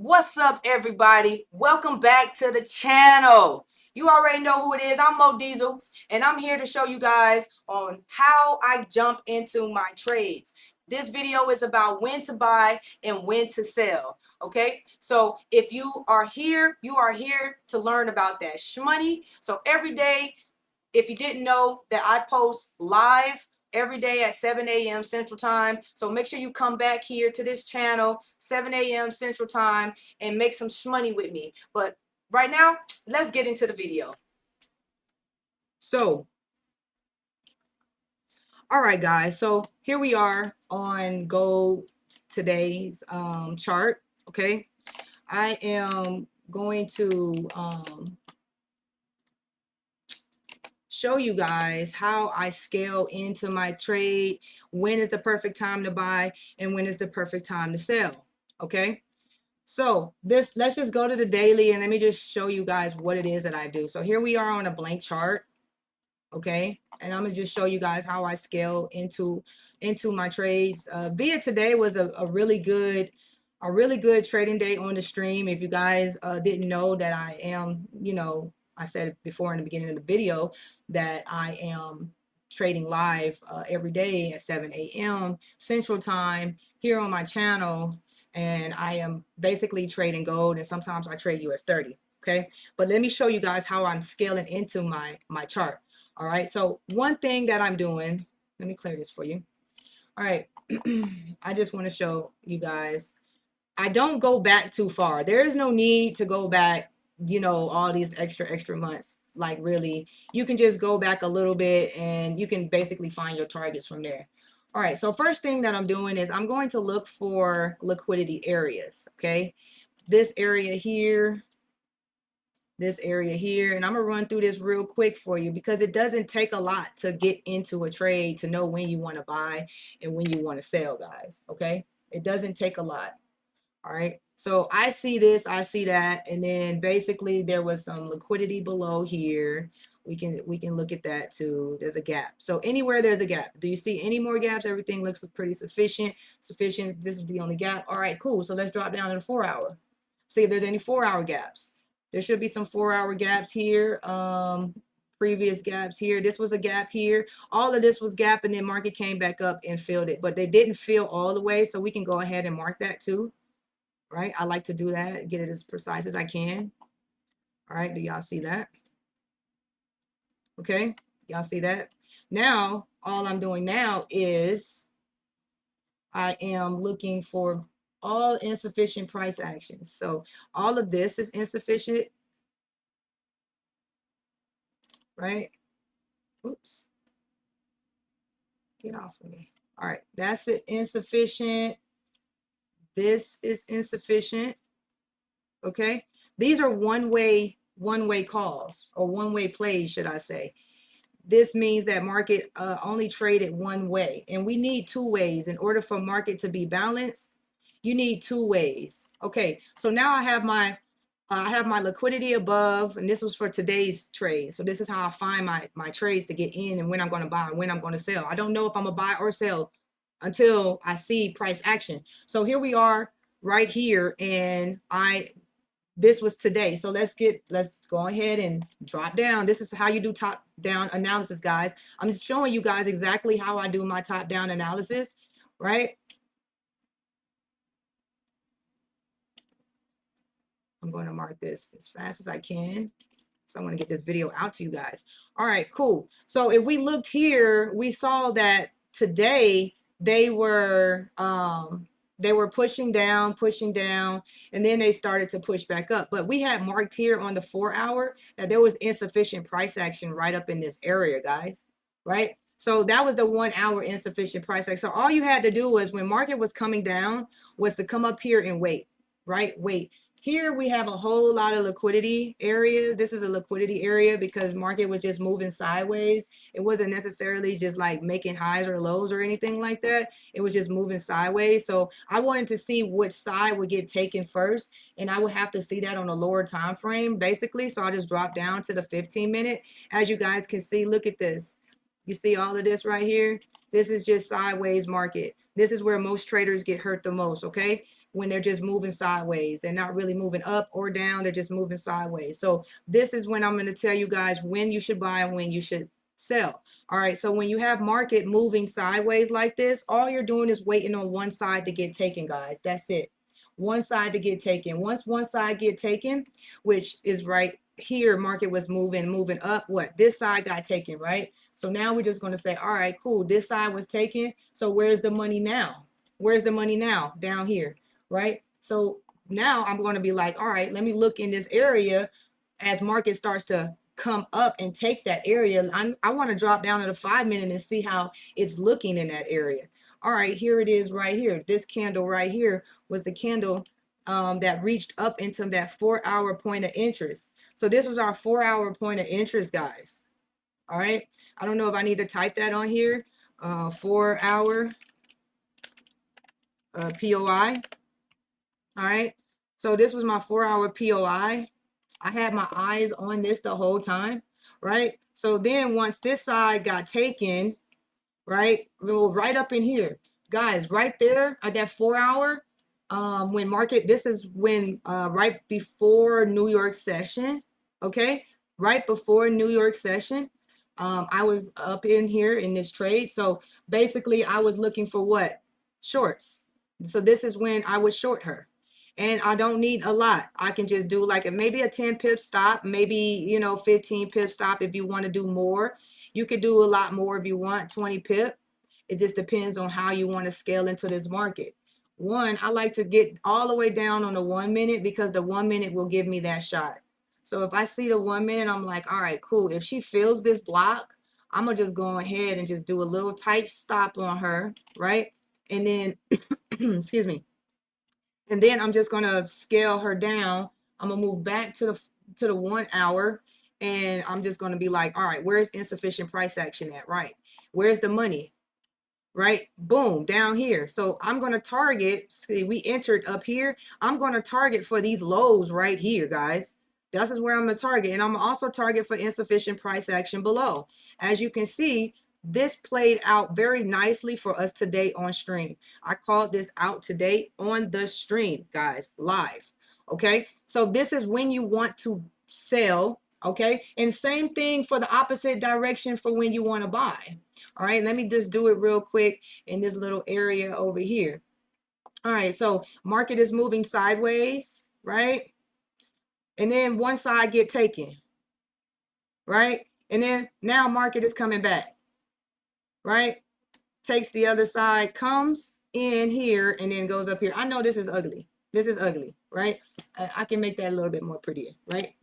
What's up, everybody? Welcome back to the channel. You already know who it is. I'm Mo Diesel, and I'm here to show you guys on how I jump into my trades. This video is about when to buy and when to sell. Okay, so if you are here to learn about that shmoney. So every day, if you didn't know that I post live every day at 7 a.m. Central Time. So make sure you come back here to this channel, 7 a.m. Central Time, and make some shmoney with me. But right now, let's get into the video. So, all right, guys. So here we are on gold today's chart. Okay. I am going to show you guys how I scale into my trade, when is the perfect time to buy, and when is the perfect time to sell. Okay, so let's just go to the daily and let me just show you guys what it is that I do. So here we are on a blank chart. Okay, and I'm gonna just show you guys how I scale into my trades. Via today was a really good trading day on the stream. If you guys didn't know that I am, I said before in the beginning of the video that I am trading live every day at 7 a.m. Central Time here on my channel, and I am basically trading gold, and sometimes I trade US 30. Okay, but let me show you guys how I'm scaling into my chart. All right, so one thing that I'm doing, let me clear this for you. All right, I just want to show you guys, I don't go back too far. There is no need to go back, all these extra months. Like, really, you can just go back a little bit and you can basically find your targets from there. All right, so first thing that I'm doing is I'm going to look for liquidity areas. Okay, this area here, this area here, and I'm gonna run through this real quick for you because it doesn't take a lot to get into a trade to know when you want to buy and when you want to sell, guys. Okay, it doesn't take a lot. All right, so I see this, I see that, and then basically there was some liquidity below here. We can look at that too. There's a gap. So anywhere there's a gap, do you see any more gaps? Everything looks pretty sufficient. This is the only gap. All right, cool. So let's drop down to the 4-hour. See if there's any 4-hour gaps. There should be some 4-hour gaps here. Previous gaps here. This was a gap here. All of this was gap, and then market came back up and filled it, but they didn't fill all the way. So we can go ahead and mark that too. Right? I like to do that, get it as precise as I can. All right, do y'all see that? Okay, y'all see that? Now, all I'm doing now is I am looking for all insufficient price actions. So all of this is insufficient, right? Oops. Get off of me. All right, that's it, insufficient. This is insufficient. Okay, these are one-way calls, or one-way plays, should I say. This means that market only traded one way, and we need two ways in order for market to be balanced. You need two ways. Okay, so now I have my liquidity above, and this was for today's trade. So this is how I find my trades to get in and when I'm going to buy and when I'm going to sell. I don't know if I'm gonna buy or sell until I see price action. So here we are right here, and this was today. So let's go ahead and drop down. This is how you do top down analysis, guys. I'm just showing you guys exactly how I do my top down analysis, right? I'm going to mark this as fast as I can. So I want to get this video out to you guys. All right, cool. So if we looked here, we saw that today they were pushing down, and then they started to push back up. But we had marked here on the 4-hour that there was insufficient price action right up in this area, guys, right? So that was the 1-hour insufficient price action. So all you had to do was, when market was coming down, was to come up here and wait, right? Wait. Here we have a whole lot of liquidity area. This is a liquidity area because market was just moving sideways. It wasn't necessarily just like making highs or lows or anything like that. It was just moving sideways. So I wanted to see which side would get taken first, and I would have to see that on a lower time frame, basically. So I just dropped down to the 15-minute. As you guys can see, look at this. You see all of this right here? This is just sideways market. This is where most traders get hurt the most, okay? when they're just moving sideways. They're not really moving up or down. They're just moving sideways. So this is when I'm going to tell you guys when you should buy and when you should sell. All right. So when you have market moving sideways like this, all you're doing is waiting on one side to get taken, guys. That's it. One side to get taken. Once one side get taken, which is right here, market was moving up. What? This side got taken, right? So now we're just going to say, all right, cool. This side was taken. So where's the money now? Where's the money now? Down here, right? So now I'm going to be like, all right, let me look in this area as market starts to come up and take that area. I want to drop down to the 5-minute and see how it's looking in that area. All right, here it is right here. This candle right here was the candle that reached up into that 4-hour point of interest. So this was our 4-hour point of interest, guys. All right. I don't know if I need to type that on here. 4-hour POI. All right. So this was my 4-hour POI. I had my eyes on this the whole time, right? So then once this side got taken, right, right up in here, guys, right there at that 4-hour, when market, this is when right before New York session, okay, right before New York session, I was up in here in this trade. So basically I was looking for what? Shorts. So this is when I would short her. And I don't need a lot. I can just do like maybe a 10 pip stop, maybe, you know, 15 pip stop. If you want to do more, you could do a lot more if you want 20 pip. It just depends on how you want to scale into this market. One, I like to get all the way down on the 1 minute because the 1 minute will give me that shot. So if I see the 1 minute, I'm like, all right, cool. If she fills this block, I'm going to just go ahead and just do a little tight stop on her, right? And then, excuse me. And then I'm just going to scale her down. I'm going to move back to the 1 hour. And I'm just going to be like, all right, where's insufficient price action at? Right. Where's the money? Right? Boom, down here. So I'm going to target, see, we entered up here. I'm going to target for these lows right here, guys. This is where I'm going to target. And I'm also target for insufficient price action below. As you can see, this played out very nicely for us today on stream. I called this out today on the stream, guys, live. Okay. So this is when you want to sell. Okay. And same thing for the opposite direction for when you want to buy. All right. Let me just do it real quick in this little area over here. All right. So market is moving sideways, right? And then one side get taken, right? And then now market is coming back, right? Takes the other side, comes in here, and then goes up here. I know this is ugly. This is ugly, right? I can make that a little bit more prettier, right?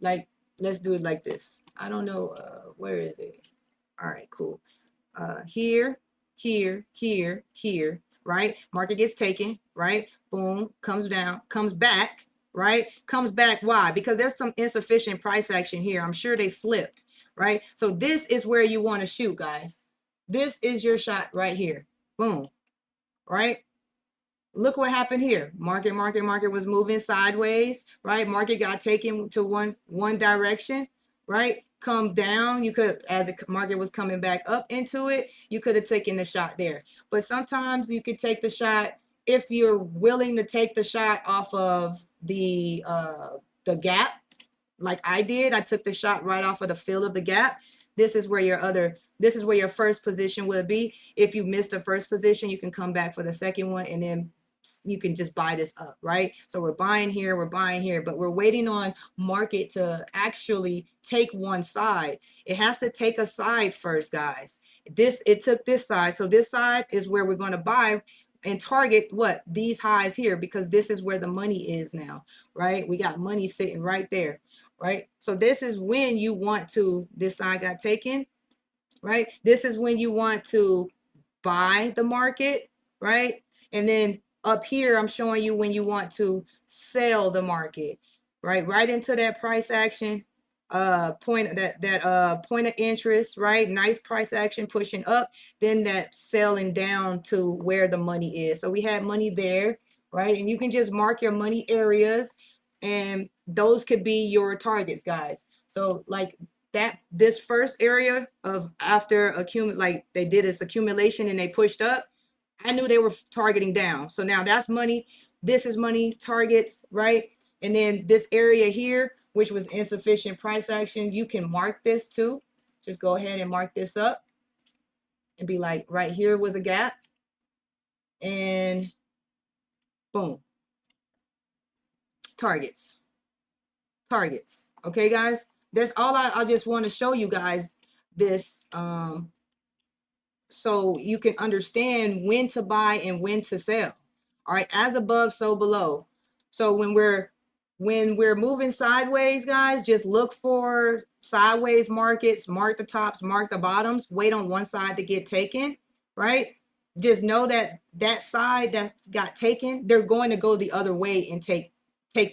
Like, let's do it like this. I don't know. Where is it? All right, cool. Here, here, here, here, right? Market gets taken, right? Boom, comes down, comes back, right? Comes back. Why? Because there's some insufficient price action here. I'm sure they slipped, right? So this is where you want to shoot, guys. This is your shot right here. Boom, right? Look what happened here. Market was moving sideways, right? Market got taken to one direction, right? Come down. You could, as the market was coming back up into it, you could have taken the shot there. But sometimes you could take the shot if you're willing to take the shot off of the gap, like I did. I took the shot right off of the fill of the gap. This is where your first position would be. If you missed the first position, you can come back for the second one, and then you can just buy this up, right? So we're buying here, but we're waiting on market to actually take one side. It has to take a side first, guys. It took this side. So this side is where we're going to buy and target what? These highs here, because this is where the money is now, right? We got money sitting right there, right? So this is when you want to, this side got taken, right? This is when you want to buy the market, right? And then up here, I'm showing you when you want to sell the market, right? Right into that price action point, that point of interest, right? Nice price action pushing up, then that selling down to where the money is. So we had money there, right? And you can just mark your money areas, and those could be your targets, guys. So like that, this first area of after like they did this accumulation and they pushed up, I knew they were targeting down. So now that's money. this is money targets, right? And then this area here, which was insufficient price action, you can mark this too. Just go ahead and mark this up and be like, right here was a gap, and boom, targets. Okay, guys, that's all I just want to show you guys this so you can understand when to buy and when to sell. All right, as above, so below. So when we're moving sideways, guys, just look for sideways markets, mark the tops, mark the bottoms, wait on one side to get taken, right? Just know that that side that got taken, they're going to go the other way and take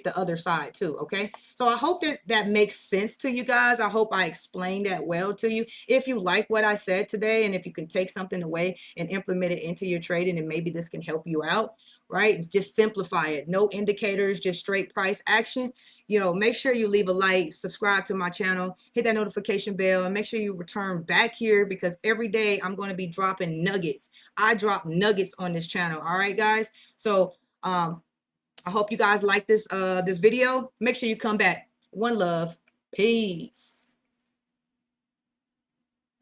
the other side too. Okay, so I hope that that makes sense to you guys. I hope I explained that well to you. If you like what I said today, and if you can take something away and implement it into your trading, and maybe this can help you out, right? Just simplify it. No indicators, just straight price action. You know, make sure you leave a like, subscribe to my channel, hit that notification bell, and make sure you return back here, because every day I'm going to be dropping nuggets. I drop nuggets on this channel. All right, guys. So I hope you guys like this this video. Make sure you come back. One love. Peace.